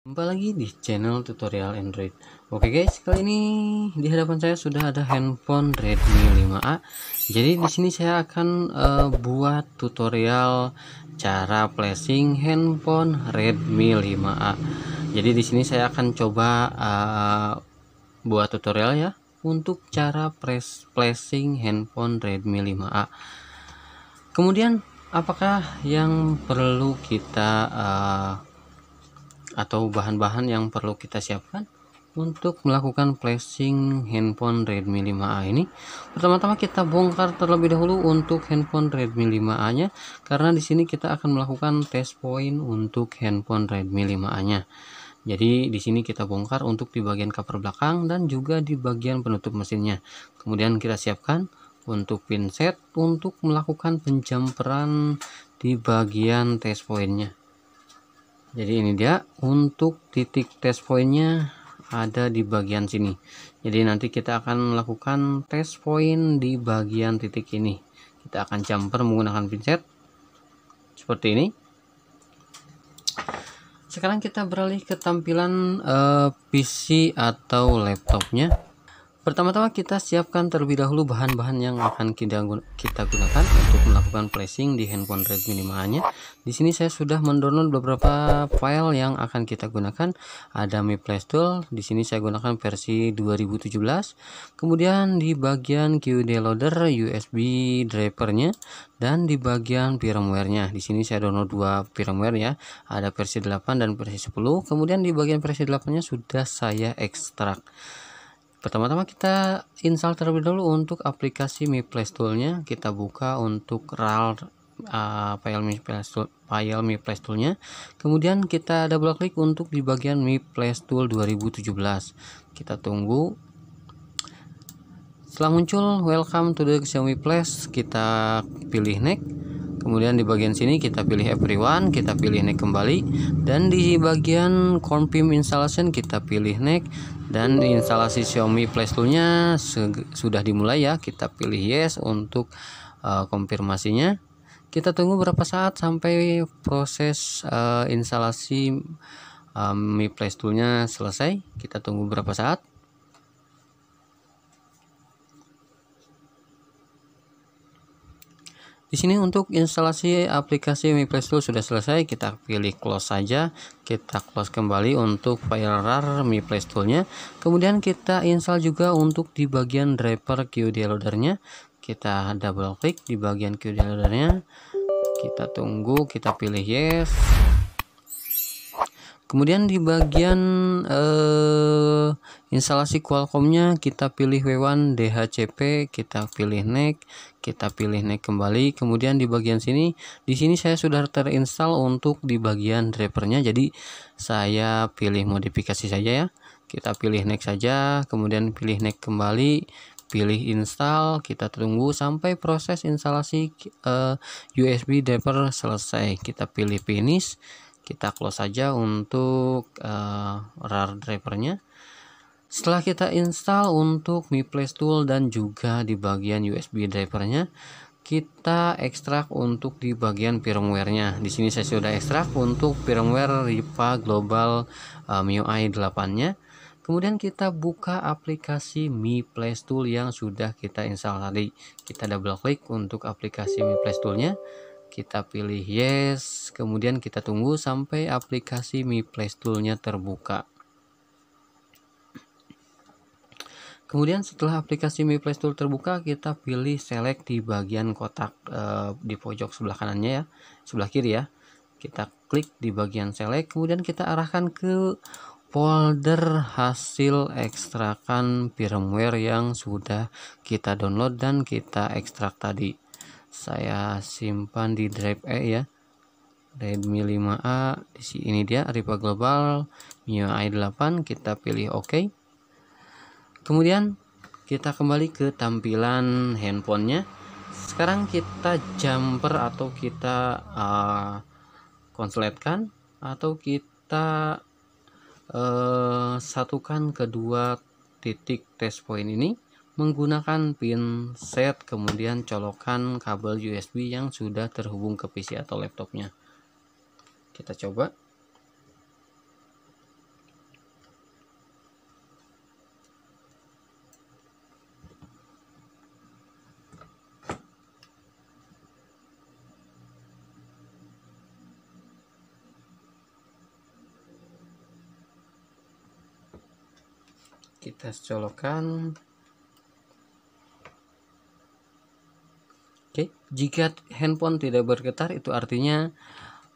Jumpa lagi di channel tutorial Android. Oke guys, kali ini di hadapan saya sudah ada handphone Redmi 5A. Jadi di sini saya akan buat tutorial cara flashing handphone Redmi 5A. Jadi di sini saya akan coba buat tutorial ya untuk cara flashing handphone Redmi 5A. Kemudian apakah yang perlu kita atau bahan-bahan yang perlu kita siapkan untuk melakukan flashing handphone Redmi 5A ini? Pertama-tama kita bongkar terlebih dahulu untuk handphone Redmi 5A nya, karena di sini kita akan melakukan test point untuk handphone Redmi 5A nya. Jadi di sini kita bongkar untuk di bagian cover belakang dan juga di bagian penutup mesinnya. Kemudian kita siapkan untuk pinset untuk melakukan penjamperan di bagian test pointnya. Jadi ini dia untuk titik test pointnya ada di bagian sini. Jadi nanti kita akan melakukan test point di bagian titik ini. Kita akan jumper menggunakan pinset seperti ini. Sekarang kita beralih ke tampilan PC atau laptopnya. Pertama-tama kita siapkan terlebih dahulu bahan-bahan yang akan kita gunakan untuk melakukan flashing di handphone Redmi 5A nya. Di sini saya sudah mendownload beberapa file yang akan kita gunakan. Ada Mi Flash Tool, di sini saya gunakan versi 2017. Kemudian di bagian QD Loader USB drivernya, dan di bagian firmware-nya. Di sini saya download dua firmware ya. Ada versi 8 dan versi 10. Kemudian di bagian versi 8-nya sudah saya ekstrak. Pertama-tama kita install terlebih dahulu untuk aplikasi Mi Flash Tool-nya. Kita buka untuk RAR file Mi Flash Tool-nya. Kemudian kita double klik untuk di bagian Mi Flash Tool 2017. Kita tunggu. Setelah muncul welcome to the Xiaomi Flash, kita pilih next. Kemudian di bagian sini kita pilih everyone, kita pilih next kembali, dan di bagian confirm installation kita pilih next, dan instalasi Xiaomi Flash Tool-nya sudah dimulai ya. Kita pilih yes untuk konfirmasinya. Kita tunggu berapa saat sampai proses instalasi Mi Flash Tool-nya selesai. Kita tunggu berapa saat. Di sini untuk instalasi aplikasi Mi Flash Tool sudah selesai. Kita pilih close saja. Kita close kembali untuk file RAR Mi Flash Tool-nya. Kemudian kita install juga untuk di bagian driver QD Loader-nya. Kita double klik di bagian QD Loader-nya. Kita tunggu, kita pilih yes. Kemudian di bagian instalasi Qualcomm-nya kita pilih W1 DHCP, kita pilih next, kita pilih next kembali. Kemudian di bagian sini, di sini saya sudah terinstall untuk di bagian drivernya. Jadi saya pilih modifikasi saja ya. Kita pilih next saja, kemudian pilih next kembali, pilih install. Kita tunggu sampai proses instalasi USB driver selesai. Kita pilih finish. Kita close saja untuk RAR drivernya. Setelah kita install untuk Mi Flash Tool dan juga di bagian USB drivernya, kita ekstrak untuk di bagian firmware-nya. Di sini saya sudah ekstrak untuk firmware Riva Global MIUI 8-nya. Kemudian kita buka aplikasi Mi Flash Tool yang sudah kita install tadi. Kita double klik untuk aplikasi Mi Flash Tool-nya. Kita pilih yes, kemudian kita tunggu sampai aplikasi Mi Flash Tool-nya terbuka. Kemudian setelah aplikasi Mi Flash Tool terbuka, kita pilih select di bagian kotak di pojok sebelah kanannya ya, sebelah kiri ya. Kita klik di bagian select, kemudian kita arahkan ke folder hasil ekstrakan firmware yang sudah kita download dan kita ekstrak tadi. Saya simpan di drive E ya, Redmi 5A. Di sini dia Riva Global MIUI 8. Kita pilih OK. Kemudian kita kembali ke tampilan handphonenya. Sekarang kita jumper atau kita konsletkan atau kita satukan kedua titik test point ini menggunakan pin set, kemudian colokan kabel USB yang sudah terhubung ke PC atau laptopnya. Kita coba. kita colokkan. Oke, jika handphone tidak bergetar itu artinya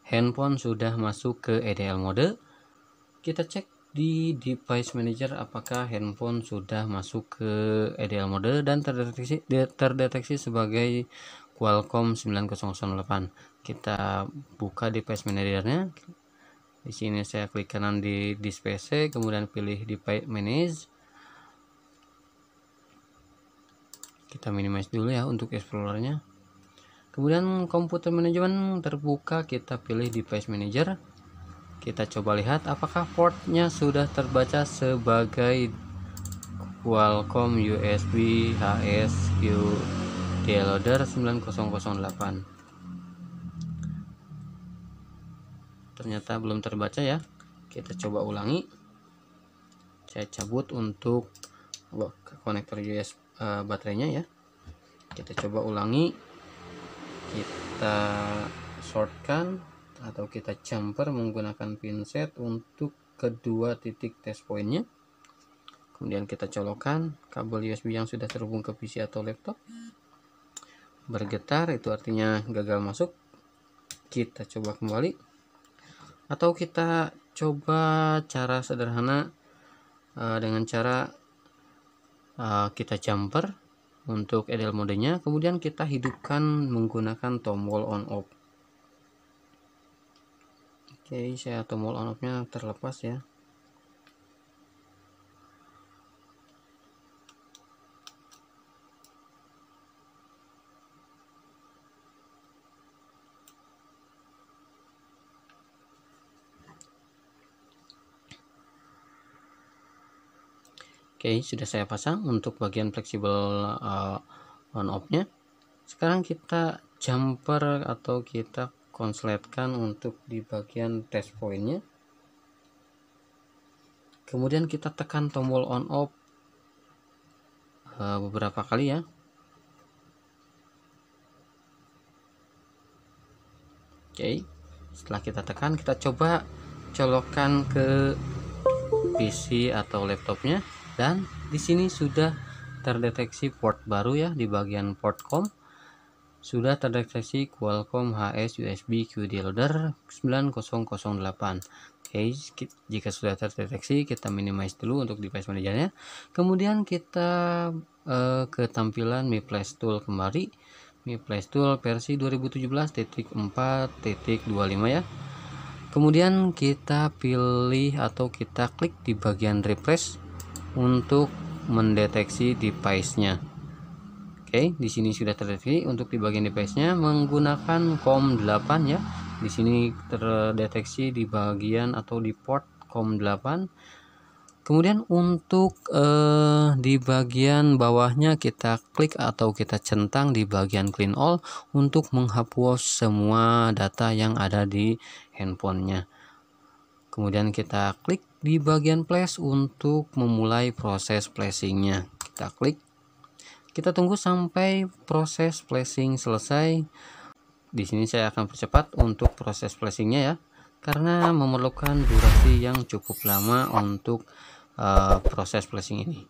handphone sudah masuk ke EDL mode. Kita cek di device manager apakah handphone sudah masuk ke EDL mode dan terdeteksi sebagai Qualcomm 9008. Kita buka device managernya. Di sini saya klik kanan di PC, kemudian pilih device manage. Kita minimize dulu ya untuk explorernya. Kemudian komputer manajemen terbuka, kita pilih device manager. Kita coba lihat apakah portnya sudah terbaca sebagai Qualcomm USB HS-Q Deloader 9008. Ternyata belum terbaca ya. Kita coba ulangi. Saya cabut untuk konektor USB baterainya ya. Kita coba ulangi. Kita shortkan atau kita jumper menggunakan pinset untuk kedua titik test pointnya. Kemudian kita colokkan kabel USB yang sudah terhubung ke PC atau laptop. Bergetar itu artinya gagal masuk. Kita coba kembali, atau kita coba cara sederhana dengan cara kita jumper untuk EDL modenya, kemudian kita hidupkan menggunakan tombol on off. Oke, saya tombol on off nya terlepas ya. Oke, sudah saya pasang untuk bagian fleksibel on off nya. Sekarang kita jumper atau kita konsletkan untuk di bagian test pointnya. Kemudian kita tekan tombol on off beberapa kali ya. Oke, setelah kita tekan, kita coba colokkan ke PC atau laptopnya, dan di sini sudah terdeteksi port baru ya. Di bagian port COM sudah terdeteksi Qualcomm HS USB Q Deloader 9008. Oke, jika sudah terdeteksi, kita minimize dulu untuk device manajernya. Kemudian kita ke tampilan Mi Flash Tool kembali. Mi Flash Tool versi 2017.4.25 ya. Kemudian kita pilih atau kita klik di bagian refresh untuk mendeteksi device-nya. Oke, di sini sudah terdeteksi untuk di bagian device-nya menggunakan COM8 ya. Di sini terdeteksi di bagian atau di port COM8. Kemudian untuk di bagian bawahnya kita klik atau kita centang di bagian clean all untuk menghapus semua data yang ada di handphonenya. Kemudian kita klik di bagian flash untuk memulai proses flashingnya. Kita klik, kita tunggu sampai proses flashing selesai. Di sini saya akan percepat untuk proses flashingnya ya, karena memerlukan durasi yang cukup lama untuk proses flashing ini.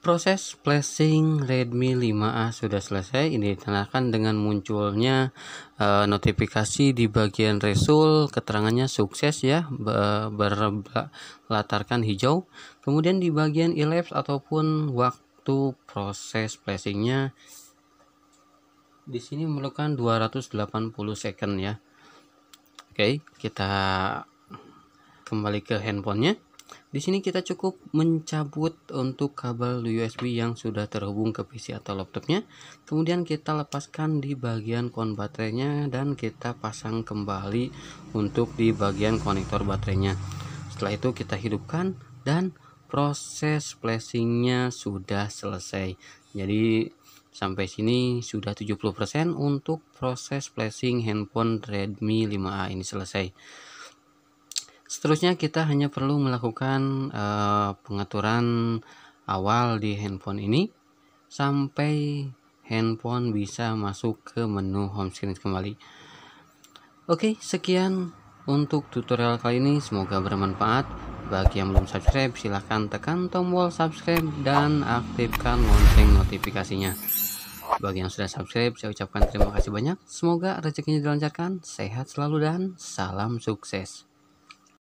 Proses flashing Redmi 5A sudah selesai. Ini ditandai dengan munculnya notifikasi di bagian result, keterangannya sukses ya, berlatarkan hijau. Kemudian di bagian elapse ataupun waktu proses flashingnya di sini memerlukan 280 second ya. Oke, kita kembali ke handphonenya. Di sini kita cukup mencabut untuk kabel USB yang sudah terhubung ke PC atau laptopnya. Kemudian kita lepaskan di bagian kon baterainya dan kita pasang kembali untuk di bagian konektor baterainya. Setelah itu kita hidupkan dan proses flashingnya sudah selesai. Jadi sampai sini sudah 70% untuk proses flashing handphone Redmi 5A ini selesai. Seterusnya kita hanya perlu melakukan pengaturan awal di handphone ini sampai handphone bisa masuk ke menu home screen kembali. Oke, sekian untuk tutorial kali ini, semoga bermanfaat. Bagi yang belum subscribe, silahkan tekan tombol subscribe dan aktifkan lonceng notifikasinya. Bagi yang sudah subscribe, saya ucapkan terima kasih banyak. Semoga rezekinya dilancarkan, sehat selalu, dan salam sukses.